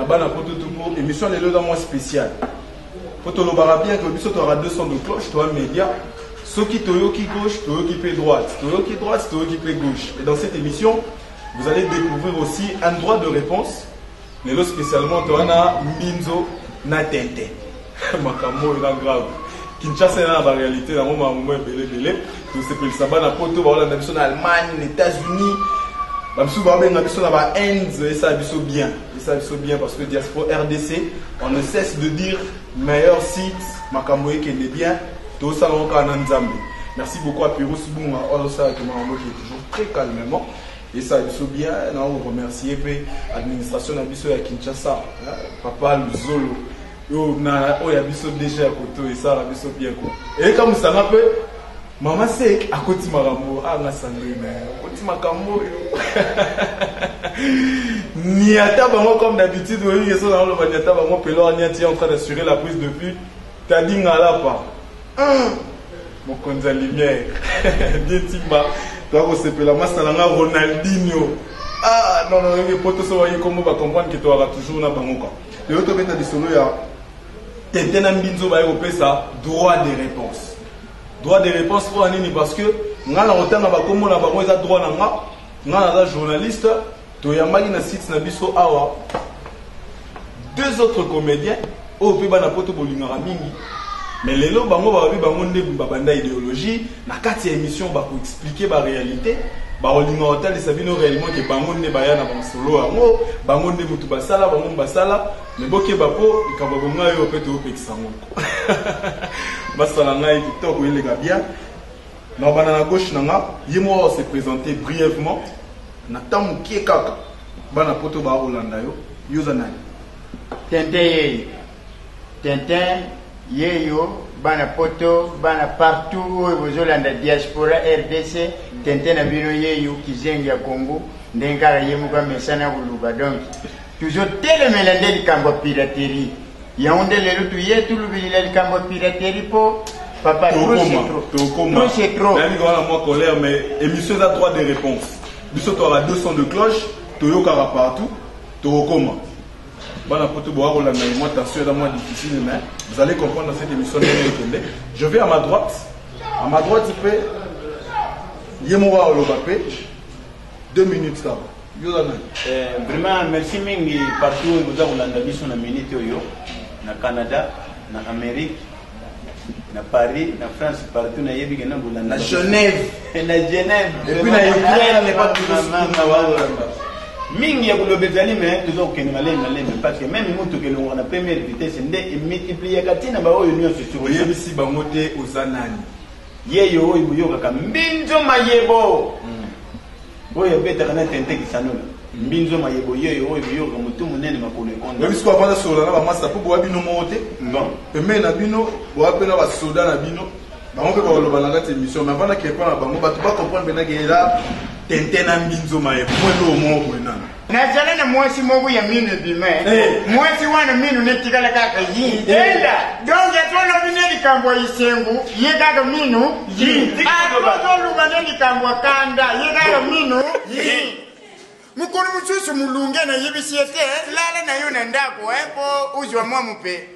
bana poto tupo émission lelo dans moi spécial. Poto lo bara bien que biso tu aura 200 de cloche, toi média. Ceux qui toyoki gauche, toyoki pe droite, toyoki droite, toyoki pe gauche. Et dans cette émission, vous allez découvrir aussi un droit de réponse. Lelo spécialement toi na Minzo na Tente. Makamo ina grave. Kinshasa na la réalité na moment belé. Tout c'est pour ça bana poto ba na biso na Allemagne, les États-Unis. Bamsou ba benga biso na ba Inde et ça biso bien. Et ça biso bien parce que diaspora RDC, on ne cesse de dire meilleur site makambo qui est bien. Tout ça on a Nzambe. Merci beaucoup à Pirous Bunga, all ça qui est toujours très calmement. Et ça biso bien, on remercier l'administration na biso ya Kinshasa, papa Luzolo. Yo na o ya biso déjà à côté et ça la biso bien quoi. Et comme ça m'appelle Maman c'est à côté makambo na sandrine côté makambo ni ata bango comme d'habitude oui ils sont dans le banyata bango pelo niati en train d'assurer la prise de vue tadinga là pas mon konza lumière bien timba donc c'est pela masalanga Ronaldinho non les potos so voyez comment va comprendre que tu auras toujours na bango quoi et auto beta de solo ya Tentena Mbinzo ba yo pesa droit de réponse. Droit de réponse pour anini parce que nga na otanga ba komo na bango eza droit na nga na journaliste to yamaki na site na biso awa deux autres comédiens au pe bana poto bolingara mingi mais lelo bango ba bi bango nde babanda idéologie na kati ya émission ba ko expliquer ba réalité ba olinga hotel de sabino réellement que bango nde ba ya na ba solo ango bango nde mutu basala bango basala mais boke bapo ikaba bonga yo pe to pe kisango basala ngai kitoko ile ga bien na bana na gauche na nga yemo se présenter brièvement na tamu ki kaka bana poto ba Holanda yo yoza nani Tintin yeyo bana poto bana partout aux Hollandais diaspora RDC Tintin na bino yeyo kizenga Congo ndengara yemuka mesana buluba donc toujours télémélande likambo piraterie yaonde lelo tuye tulubilila likambo piraterie po papa trop c'est trop même quand moi colère mais émission a droit de réponse biso tu auras 200 de cloche toyokara partout tokoma bana poto boa rola na moi attention dans moi difficile mais vous allez comprendre dans cette émission je vais à ma droite il peut yemoa olobape 2 minutes ça. Vraiment, merci mingi partout où vous avez sur la minute na Canada, na Amérique, na Paris, na France, partout na yebi gena na Genève, et puis na Ukraine, mais pas mingi ya kulobezali mais toujours que mais parce que même mutu que l'on a première vitesse ndé multiplier katina ba oyo nyonso sur yebisi bangote ozanani yeyo oyo buyoka ka mbinzo mayebo oyo betaka na Tente kisanula mbinzo mayebo yeyo oyo buyoka mutu munene makolo ekonda mais bisiko avanda sola na ba master po boa bino mote non pembe na bino boa pena ba soda na bino bango pe ba loba na kati émission mais avanda ke pa na bango ba to ba comprendre bena ke là Tente na mbinzo mayebo mwelo mo mwena na jana na mwasi mobu ya minu bime mwasi wana minu netikala kaka yi enda donc ya tolo bine likambo isengu ye kaka minu yi tolo bane likambo kanda ye kaka minu yi mukuru mususu mulunge na yibisiete lala na yona ndako epo uzwa mwa mupe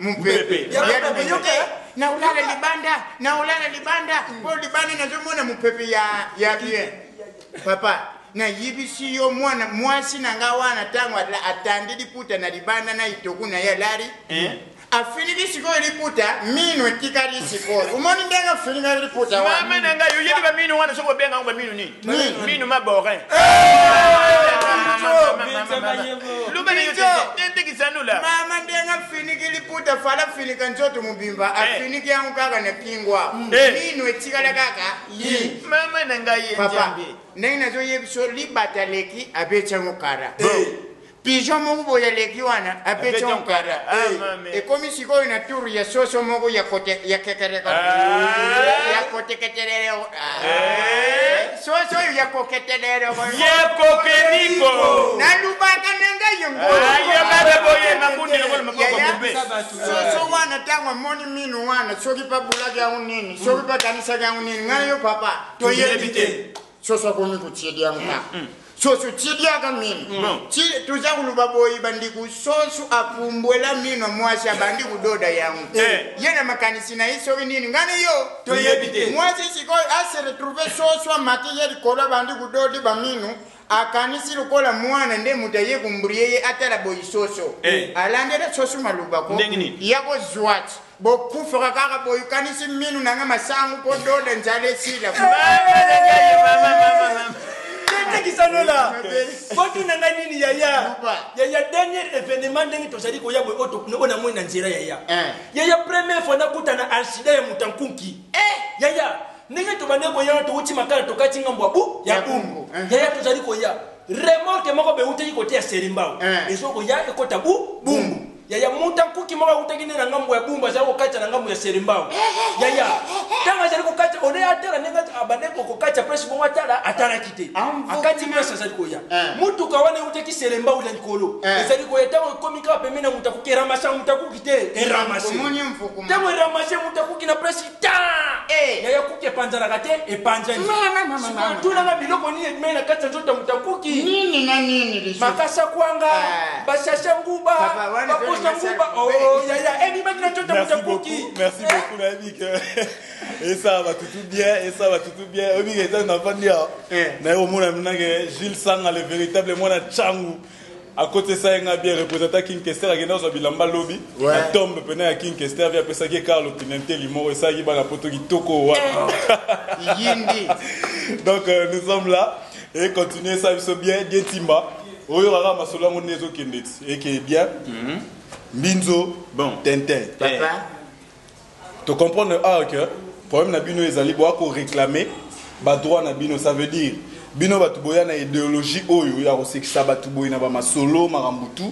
na ulala libanda po libanda na zomona mupepe ya bien papa na yibisi yo mwana mwasi nanga wana tangu atandidi puta na libanda na itoku na ya lari afini siko liputa minu tikali siko umoni ndenga filinga liputa wa mama nanga yo yedi ba minu wana soko benga ngba minu ni minu mabore lumene yo tente kisanula mama ndenga finiki liputa fala finika nzoto mubimba afiniki yangu kaka na kingwa minu tikala kaka yi mama nanga ye njambi ndenga zo yebiso libata leki abecha mukara pigeon mongo ya leki wana apecha nkara e komi siko ina turu ya soso mongo ya kote ya kekereka ya kote keterere soso ya koketerere ya kokeniko na lubaka nenga yongo ya baba boye makundi ngolo mapoko kumbe soso wana tangwa moni minu wana soki pa bulaga ya unini soki pa kanisa ya unini ngayo papa to yebite soso komi kutiedia nka soso tidiaka mino tuza kuluba boyi bandiku soso apumbwela mino mwasi abandi kudoda yangu yena makanisi na isoki nini ngani yo toyebite mwasi siko ase retrouver soso amati yeli kola bandi kudodi bamino akanisi lukola mwana nde mutaye kumburiye atala boyi soso alandera soso malubako yako zwat bokufa kaka boyi kanisi mino nanga masangu pododa njale sila Kisanola, quand on a nini yaya, yaya dernier événement dengi to sadi ko ya boy auto no na mwe na nzira yaya. Yaya première fois na kutana accident ya mutankunki. Yaya, ninge to bane ko ya to uchi makala to katinga mbwabu ya bumbu. Yaya to sadi ko ya remorque moko be uti ko tia serimbao. Eso ko ya ko tabu bumbu. Yaya mutankuki moko utegine na ngambo ya bumba za ko kacha na ngambo ya serimbao. Yaya, tanga sadi ko kacha one atera ninga abane ko kacha press mo atara atara kite. Akati mesa sadi ko ya. Mutu kawane uteki serembao le nkolo. Sadi ko ya tawo komika pemena mutakuki ramasa mutakukite eramase. Tawo eramase mutakuki na press ta. Yaya kuke panzara kate e panzani. Tuna na biloko ni mena kacha nzota mutakuki. Nini na nini lisu. Makasa kwanga, basasha nguba, bakosa nguba. Oh yaya, ebi makina nzota mutakuki. Merci beaucoup Nabi. Et ça va tout bien, et ça va tout bien. Obi est un enfant dia. Na yo mona mnange Gilles Sanga le véritable mona Changu. À côté ça il a bien représenté King Kester à Gena Bilamba lobby. La tombe pena à King Kester via pesa ke Carlo Tinente Limo et ça il ba la poto qui toko wa. Yindi. Donc nous sommes là et continuer ça bien Timba. Oyo rara masolo mo nezo kendet et qui est bien. Mbinzo bon Tintin. Papa. Tu comprends le que problème na bino ezali bo ko réclamer ba droit na bino, ça veut dire bino ba tuboya na idéologie oyo ya ko sekisa ba tuboya na ba masolo marambutu,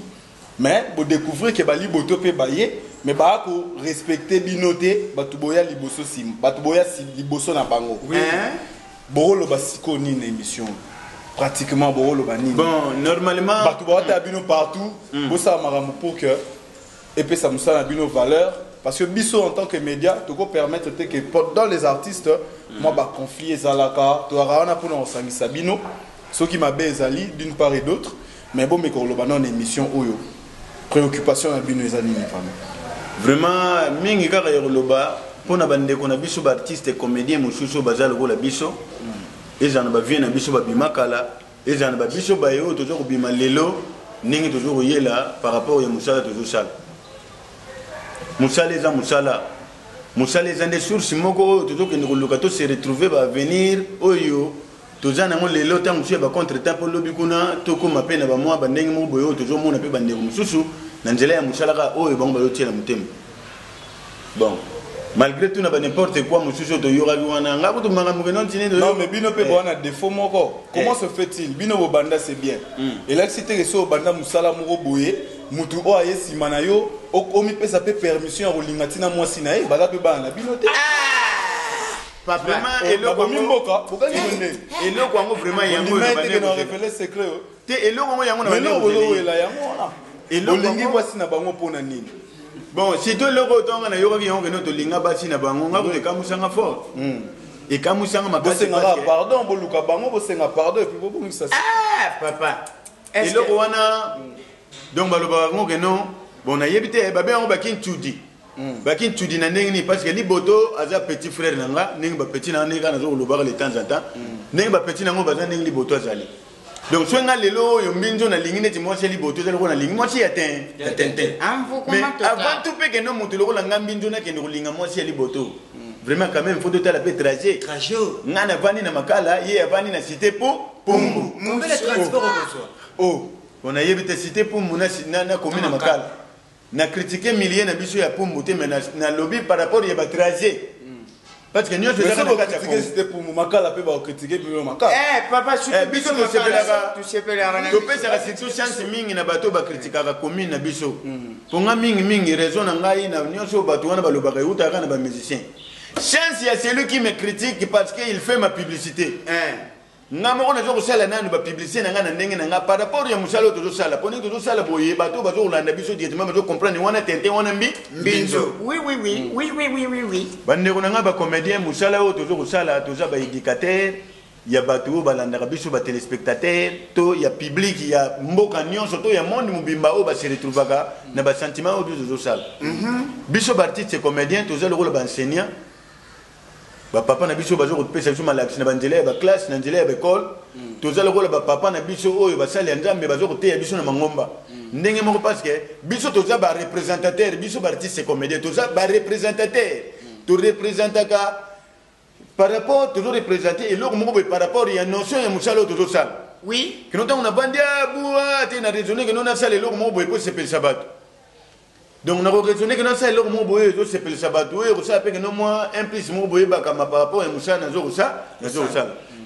mais bo découvrir que ba liboto pe baye mais ba ko respecter binoté ba tuboya liboso sim ba tuboya si liboso na bango. Oui. Borolo ba siko ni na émission pratiquement borolo ba ni. Bon, normalement ba tuboya ta bino partout bo sa marambu pour que et puis ça me ça na bino valeur. Parce que Bisso en tant que média, tu peux permettre que dans les artistes, moi, bah, conflit Zalaka, tu auras un peu dans Sabino, ceux qui m'a bezali d'une part et d'autre, mais bon, mais quand on a une émission, préoccupation à Bino et Zali, vraiment, mingi kaka yoloba, pour na bande qu'on a Bisso artiste comédien, mouchoucho bazal la Bisso, et j'en ai vu na Bisso bimakala, et j'en ai Bisso bayo toujours bima lelo, ningi toujours yela par rapport à mouchala toujours sale. Moussala les des sources moko toujours que nous locato se retrouver va venir oyo tozana ngo lelo tant monsieur ba contre temps pour lobi kuna toko mapena ba moi bandenge mo boyo toujours mona pe bande mususu na nzela ya moussala ka oyo bango ba yotela mutembo. Bon malgré tout na ba n'importe quoi mususu to yora wana ngako to manga mukeno ntine de non mais bino pe bona défaut moko comment se fait-il bino bo banda c'est bien et là si tu so banda moussala moko boye mutu o aye simana yo omi pesa pe permission ya kolingatina mwasi na ye bala pe bana bino te papa vraiment eloko mimboka bokani bonde eloko yango vraiment yango le bana révéler secret te eloko yango yango na bana bozo wela yango na olingi mwasi na bango pona nini bon si to eloko tonga na yoka yango keno to linga basi na bango ngako te kamusanga fort et kamusanga makasi pardon boluka bango bosenga pardon et puis bobongisa papa eloko wana donc baloba ngo keno bon na yebite babe ngo bakin tudi bakin tudi na ndenge parce que liboto aza petit frère nanga ndenge ba petit na ndenge na zo loba le temps en temps ndenge ba petit nango baza ndenge liboto azali donc swenga lelo yo mbinzo na lingine ti mwasi liboto zali ko na lingi mwasi ya tente mais avant tout pe que no mutu loko la ngambinzo na kende ko linga mwasi liboto vraiment quand même faut de la pe trajet ngana vani na makala ye avani na cité po pumbu mon bel transport oh on a yebite cité pour mon na commune makala na critiquer milliers na biso ya pumbu te mais na lobby par rapport ya ba trajet parce que nous faisons pas critiquer cité pour makala pe ba critiquer pour makala papa biso to sepelaka to pesa la chance mingi na bato ba critiquer la commune na biso ponga mingi raison na ngai na nyonso bato wana ba lobaka uta kana ba musicien chance ya celui qui me critique parce qu'il fait ma publicité ngamo on a zo sala nanu ba publicité na ngana ndenge na par rapport ya musalo to sala poni to sala boye bato bazo landa biso directement bazo comprendre wana tente wana mbinzo oui bande ko nga ba comédien musala o to sala to za ba éducateur il y a bateau balandaka biso ba téléspectateurs to il y a public il y a mboka nyonso to il y a monde mubimba o ba se retrouvaka na ba sentiment o do sala biso ba artiste comédien to zelo ba enseignant ba papa na biso bazo ko pesa biso malaxi na banzela ba classe na nzela ba école to zelo ba papa na biso oyo ba sali nzambe bazo ko teya biso na mangomba ndenge moko parce que biso to za ba représentateur biso ba artiste comédien to za ba représentateur to représentaka par rapport toujours représenté et l'autre mot par rapport il y a notion et moussalo toujours ça oui que nous on a bandia boua tu as raisonné que nous on a ça les l'autre mot pour se payer sabat donc on a raisonné que nous ça l'autre mot pour se payer sabat oui ça fait que nous moi implice mot pour ba comme par rapport et moussalo na zo ça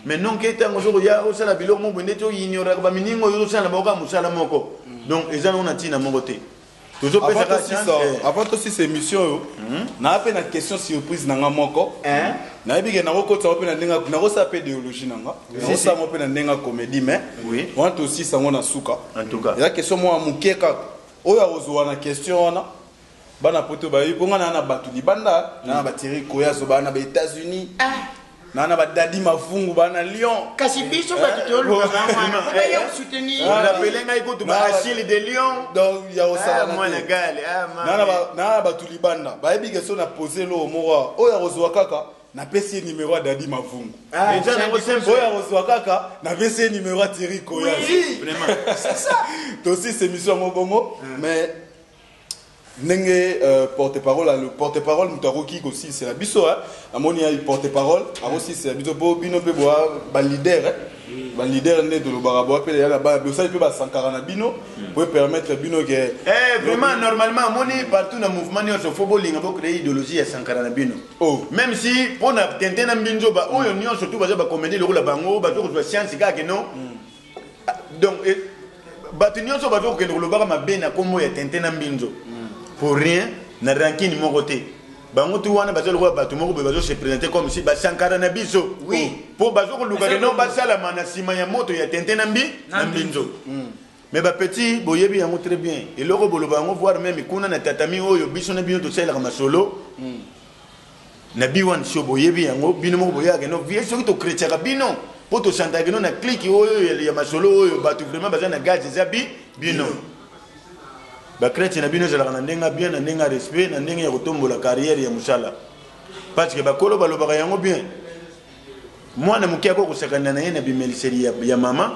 mais non que tant zo ya ça la biloko mot pour neto ignore ba miningo yo ça na boka moussalo moko donc les gens on a tina mon côté toujours avant aussi ces émissions na appel na question surprise nanga moko na ebike na ko tsa opena ndenga na ko sa pédéologie nanga c'est ça mo pena ndenga comédie mais oui on aussi sango na suka en tout cas il y a question mo amukeka oyo ozwa na question wana bana poto ba yiponga na batu libanda na ba Thierry Koyazo bana ba États-Unis nana ba Dadi Mafungu bana Lyon kasi biso ba tutolo ba mwana ya soutenir rappelez ngai ko to ba Achille de Lyon donc ya osala moi na gale nana ba tulibanda ba ebike so na poser lo mora oya ozwa kaka na pesi numéro ya Dadi Mafungu déjà na ko simple oya ozwa kaka na pesi numéro ya Thierry Koyazo vraiment c'est ça aussi c'est mission bongo mais Nenge porte-parole, le porte-parole Mutaroki aussi, c'est la biso, amoni a porte-parole, aussi c'est la biso, bino pe boa, leader de l'Obarabo, appelé là-bas, le ça peut pas s'encarrer bino, pour permettre bino que. Vraiment, normalement, amoni partout dans le mouvement, il faut bowling, pour créer idéologie à s'encarrer bino. Oh, même si, pour na tenter na binzo, bah, oh, on y surtout, bah, comédie le rôle à bango, bah, tu science, c'est non. Donc, bah, tu n'y as pas que le bar m'a bien à comment y a tenté na binzo. Pour rien, na ranking mon côté. Bango tu wana bazalo ko batu moko bebazo se présenter comme si ba sankara na biso. Oui. Pour bazo ko luka no basala mana sima ya moto ya tente na mbinzo. Mais ba petit boyebi yango très bien. Et loko bolo bango voir même kuna na tatami oyo biso na biso to sala kama solo. Na biwan show boyebi yango bino moko boyaka no vie so to chrétien ka bino. Po to santa que no na click oyo ya masolo oyo batu vraiment bazana gazi zabi bino. Ba chrétien na bino zala na ndenga bien na ndenga respect na ndenga ya kotombola carrière ya musala parce que ba kolo ba lobaka yango bien moi na mukia ko kusakana na yena bimeliseri ya mama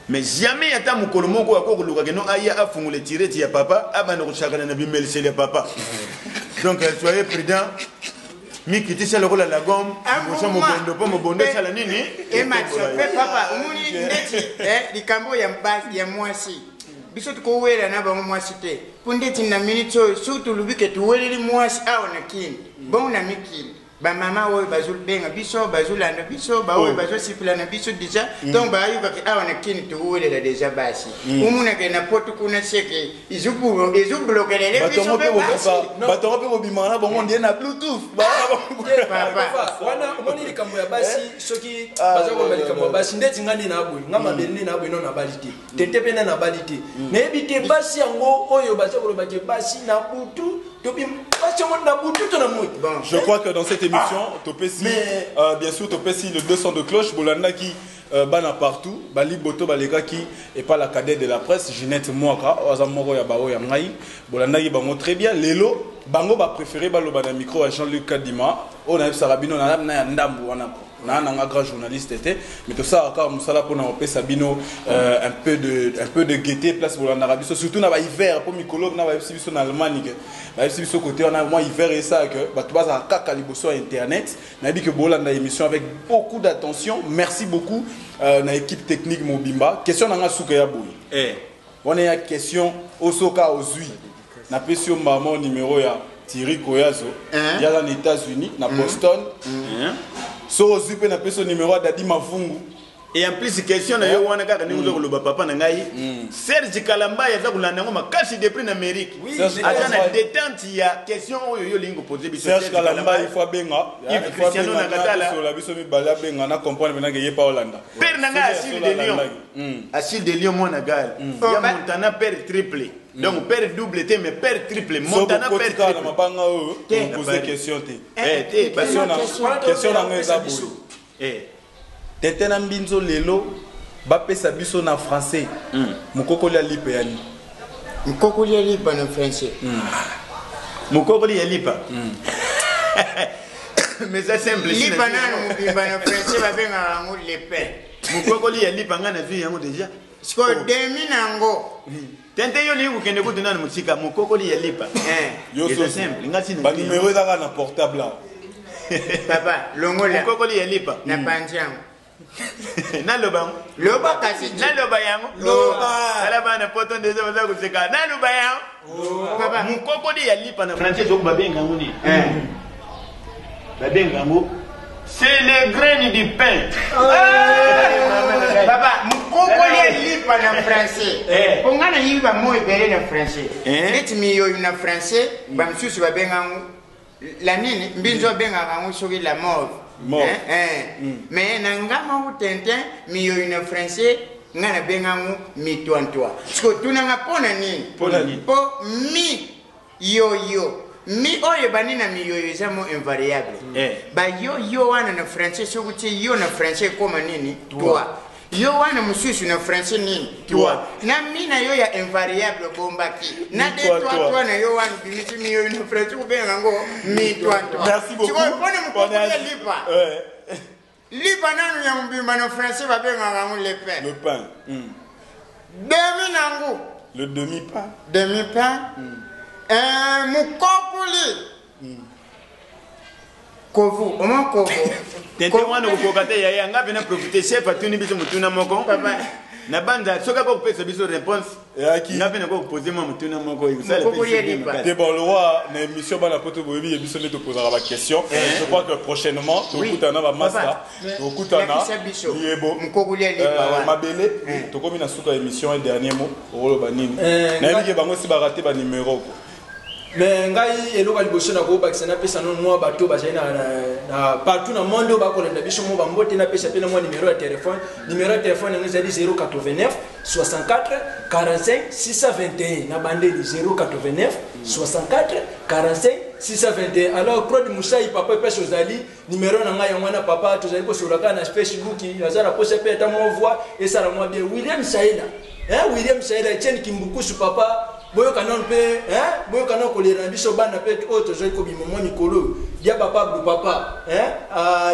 mais jamais ata mukolo moko ko luka que no aya afungule tireti ya papa abana kusakana na bimeliseri ya papa donc soyez prudent mi kitisa lokola la gomme moso mobondo po mobondo sala nini e match papa umuni ndeti likambo ya mwasi biso tukuwela na bango mwasi te pundeti na minute oyo surtout lubike tuweleli mwasi awa na kini bon na mikili ba mama oyo bazolbenga biso bazolanda biso ba oyo bazosipila na biso deja donc ba ayuka ke awa na kini tuwelela deja basi umuna ke na potu kuna seke izublokelele biso be basi batongo pe bobimana bongo ndie na bluetooth papa wana moni likambo ya basi soki bazako ba likambo ya basi ndeti ngani na abwe ngama belini na abwe no na balite tete pe na balite na ebite basi yango oyo bazako ba ke basi na butu. Je crois que dans cette émission, Topesi, bien sûr, Topesi, le 200 de cloche, Bolanda qui bana partout, Bali Boto, Balega qui est pas la cadette de la presse, Ginette Mouaka, Ozamoro Yabao Yamai, Bolanda qui bango très bien, Lelo, Bango va préférer Balobana micro à Jean-Luc Kadima, on a Sarabino, on a Ndambu, on a un grand journaliste mais tout ça encore musala pour nous Sabino un peu de gaieté place pour l'Arabie surtout dans l'hiver pour Mikolo dans en Allemagne dans côté on a moins hiver et ça que bah tu vas à kaka liboso internet n'a dit que Bolanda émission avec beaucoup d'attention merci beaucoup na équipe technique Mobimba question nanga suka ya boy on est à question Osoka Ozui na pesio maman numéro ya Thierry Koyazo il y a dans les États-Unis na Boston so ozupe na peso numéro Dadi Mafungu et en plus question na yo wana kaka ningo ko loba papa na ngai Serge Kalamba ya za kulanda ngoma kasi depuis en Amérique ata na détente ya question oyo yo lingo poser biso Serge Kalamba il faut benga il faut Cristiano na katala so la biso mi bala benga na comprendre maintenant que yepa Hollanda père na ngai Achille de Lyon Achille de Lyon mona gal ya Montana père triplé donc père double T mais père triple Montana père triple mabanga poser question te question na ngeza boy Tentena Mbinzo lelo bapesa biso na français. Mukokoli alipa yani. Mukokoli alipa na français. Mukokoli alipa. Mais c'est simple. Lipa nanu mukimba na français babenga ngo lepe. Mukokoli alipa ngana vi yango déjà. Sko demi nango. Tente yo lingu kende kutuna na musika mukokoli alipa. C'est simple. Ngati ba numéro ezaka na portable là. Papa, longola. Mukokoli alipa. Na panjang. Na loba. Loba kasi. Na loba yango. Loba. Ala bana poto ndeze baza kuseka. Na loba yango. Papa, mukokoli alipa na français zo babenga nguni. Babenga ngo. C'est les graines du pain. Papa, mukokoli alipa na français. Pongana yiba moyo bere na français. Eti miyo na français, bamsusu babenga ngo la nini mbinzo benga kangu soki la mort. Mais nangama utenten miyo na français ngana benga ngo mitwantwa. Siko tunanga pona nini? Po mi yo. Mi oye banina mi yo zamo invariable. Ba yo wana na français sokuti yo na français koma nini? Toi. Yo wana mususu na français nini? Toi. Na mina yo ya invariable bombaki. Na de toi na yo wana bimiti mi yo na français kubenga ngo mi toi. Merci beaucoup. Siko pona mukokoli lipa. Lipa nanu ya mbimba na français babenga ngo le pain. Le pain. Demi nangu. Le demi-pain. Demi-pain. Mukokoli. Kovu, oma kovu. Tente wana ukokate ya ngapi na profiter chef atuni biso mutuna moko. Papa. Na banda soka ko pesa biso réponse. Ngapi na ko poser mo mutuna moko. T'es bon le roi na émission bana poto boyebi émission ne te posera la question. Je crois que prochainement tokutana ba master. Tokutana. Liebo. Mukokoli alipa. Mabele. Tokomi na suka émission un dernier mot. Rolo banini. Na yebi bango si ba rater ba numéro. Mais ngai eloka liboso na ko bakisa na pesa no mwa bato bazali na partout na monde ba ko lenda biso mo ba mbote na pesa pe na mwa numéro de téléphone ngezi 089 64 45 621 na bande 089 64 45 621. Alors Claude Moussaï papa pesa ozali numéro na ngai ngwana papa tozali ko solaka na Facebook yazala ko sepe ta mo voix et ça la moi bien William Saïda William Saïda Etienne Kimbukusu papa boyo kanon pe boyo kanon ko lera biso bana pe auto zo ko bimo mo mikolo dia papa bu papa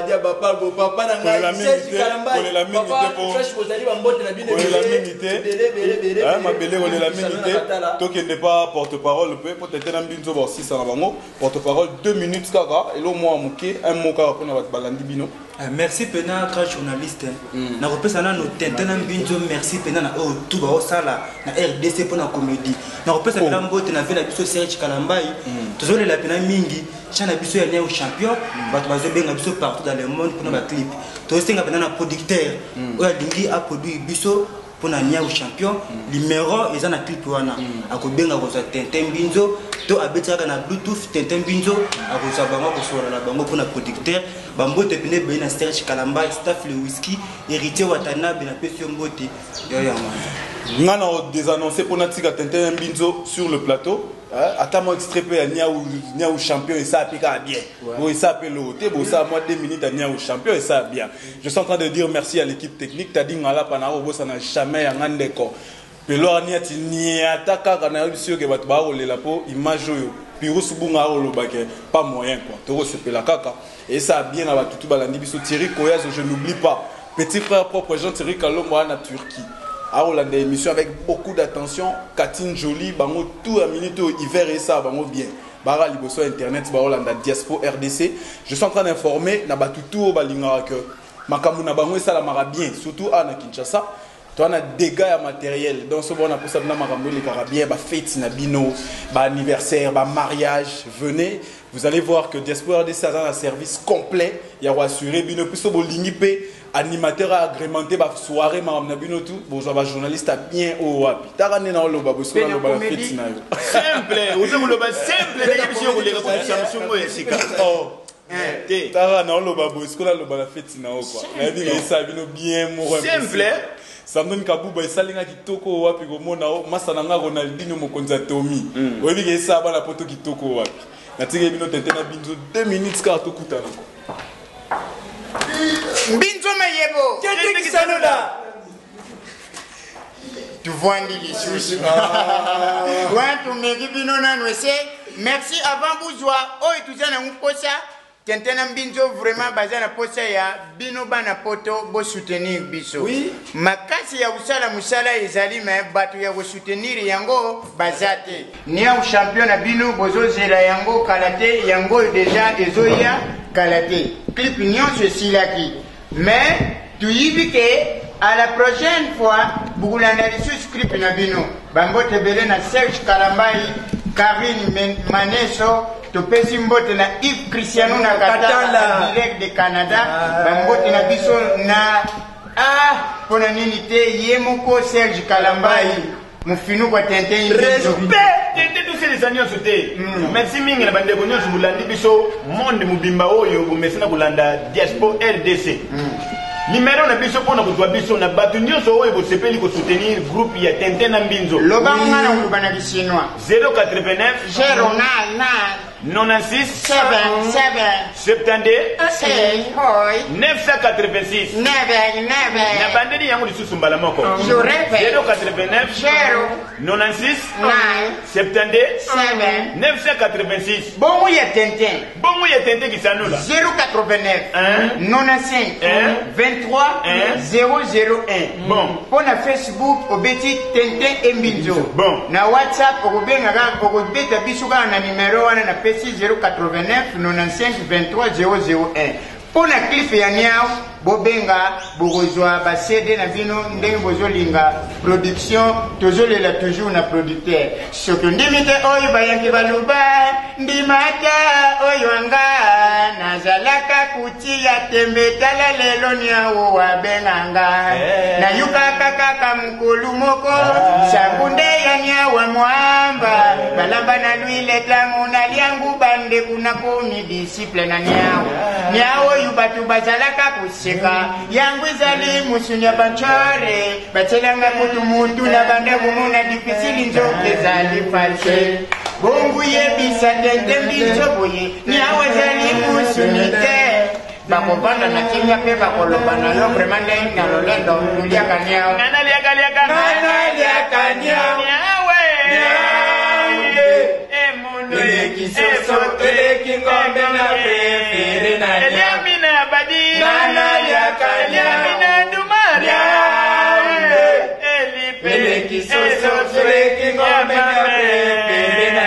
dia papa bu papa na ngai c'est kalamba papa fresh bozali ba mbote na bino la minute mabele ko la minute tokende pas porte-parole pe peut-être na mbinzo ba 600 na bango porte-parole 2 minutes kaka elo mo amuke un mot kaka pona ba balandi bino. Merci pena grand journaliste na repesa na no tentena mbinzo merci pena na o tout ba osala na RDC pona comédie na repesa pena mbote na vela biso Serge Kalambai tozole la pena mingi chana biso ya au champion bato bazo benga biso partout dans le monde pona ba clip to senga pena na producteur oya dingi a produit biso pona nia au champion numéro eza na clip wana akobenga ko za Tintin Mbinzo to abetaka na bluetooth Tintin Mbinzo akoza bango ko sora la bango pona producteur bambote pene be na Serge Kalambai staff le whisky héritier watana bena pesio mbote yo ya mwana ngana o désannoncer pona tika Tintin Mbinzo sur le plateau. Attends, extrait peu à Niaou champion et ça applique bien. Bon, ça appelle l'autre. Bon, ça moi 2 minutes à Niaou champion et ça bien. Je suis en train de dire merci à l'équipe technique. T'as dit ngala panaro ça n'a jamais un andeko. Pelo aniati ni ataka kana sûr que bato ba roler po image yo. Piro subunga rolo bake pas moyen quoi. Toro se pela kaka et ça bien à tout balandi biso Thierry Koyaz, je n'oublie pas. Petit frère propre Jean Thierry Kalombo en Turquie. À Hollande émission avec beaucoup d'attention, Katine Jolie, bango tout à minute hiver et ça bango bien. Bara liboso internet ba Hollande diaspora RDC. Je suis en train d'informer na batutu balinga que makamu na bango ça la mara bien, surtout à na Kinshasa. Toi on a dégâts à matériel. Donc ce bon a pour ça na makamu les carabien ba fête na bino, ba anniversaire, ba mariage, venez. Vous allez voir que diaspora RDC a un service complet, il y a assuré bino plus bo lingipe animateur agrémenté ba soirée madame nabino tout bon journaliste a bien au wapi tarane na lo babo so na ba fête na yo simple vous lo ba simple na yebiso ko leka ko Samsung o esika te tarane lo babo so na lo ba la fête na o quoi na bi ça bino bien mo simple Samdon Kabuba esalinga kitoko wapi ko mona o masana nga Ronaldinho mokonza Tomi oyebi ke ça ba la poto kitoko wapi na tige bino tentena binzo 2 minutes ka to kutana Mbinzo mayebo. Tente Kisanola. Tu vois les sous. Ouais, tu me dis bino na nwese. Merci avant bourgeois. Oh, et tout ça na mposa. Tentena Mbinzo vraiment basé na posa ya bino bana poto bo soutenir biso. Oui. Makasi ya usala musala ezali me batu ya soutenir yango bazate. Ni ya champion na bino bozo zela yango kalate yango déjà ezoya kalate. Clip nyonso silaki. Mais tu yibike à la prochaine fois Bugulanda lisusu clip na bino. Bango tebele na Serge Kalambai, Karine Maneso, topesi mbote na Yves Cristiano na Katala direct de Canada. Bango na biso na pona nini te yemoko Serge Kalambai. Mufinu kwa tente respect tente tous les années sauté merci mingi na bande konyo bulandi biso monde mubimba oyo bomesina kulanda diaspora RDC numéro na biso pona kuzwa biso na batu nyonso oyo bosepeli ko soutenir groupe ya Tente na Mbinzo loba ngana ulubana kishinwa 089 96 72 986 na bandeli yango lisusu mbala moko 089 96 72 986 bongo ya Tente Kisanola 089 95 23 001 bon pona Facebook obeti Tente Mbinzo bon na WhatsApp okobenga okobeta biso kana na numero wana na 089 95 23 001 pour la clip ya niao bobenga bogozwa ba CD na bino ndenge bozolinga production tozolela toujours na producteur soko ndimite oyo bayangi baluba ndimata oyo anga nazalaka kutia tembe tala lelo niao wabenganga na yuka kaka mkulu moko sabunde ya niao mwamba balamba na luile tangu na liangu bande kuna komi disciple na niao yubatu bazalaka kusika yangu zali musunya banchare batelanga kutu muntu na bandagu muna difisili njoke zali false bongu yebisa Tente Mbinzo boye niawe zali musunite bakovanda na kimya pe bakolobana yo vraiment ndenge na lolendo tuliaka niao nana liaka niao emundo Kisoso ngombe na prefere na Eliamina Badi Nana liaka Eliamina Dumaria Pele kisoso ngombe na prefere na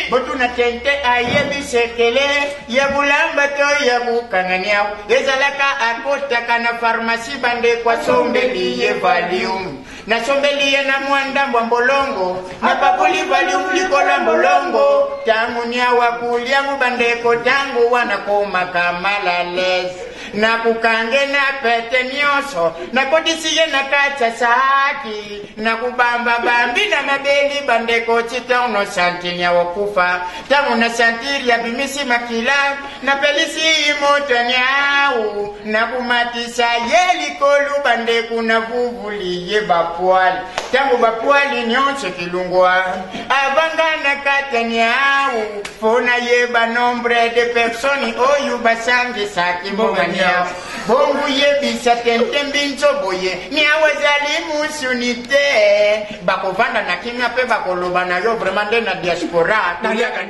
botu na Tente ayebi sekele yebulamba to yebukangania ezalaka akotaka na pharmacie bande kwa sombeli ye valium na sombeli ye na mwanda mbolongo na papuli valium likola mbolongo tangu nya wakulia mubandeko tangu wana koma kamala les na kukange na pete nyoso na kodisiye na kacha saki na kubamba bambi na mabeli bandeko chitono santinya wakufa tangu na santiri ya bimisi makila na pelisi moto nyau na kumatisa yeli kolu bandeku na vuvuli ye bapwali tangu bapwali nyonso kilungwa avanga na kata nyau fona ye ba nombre de personnes oyu basangi saki mbongani bongo yebisa Tente Mbinzo boye niawe zali musunite bakovanda na kimya pe bakoloba na yo vraiment na diaspora tuliaka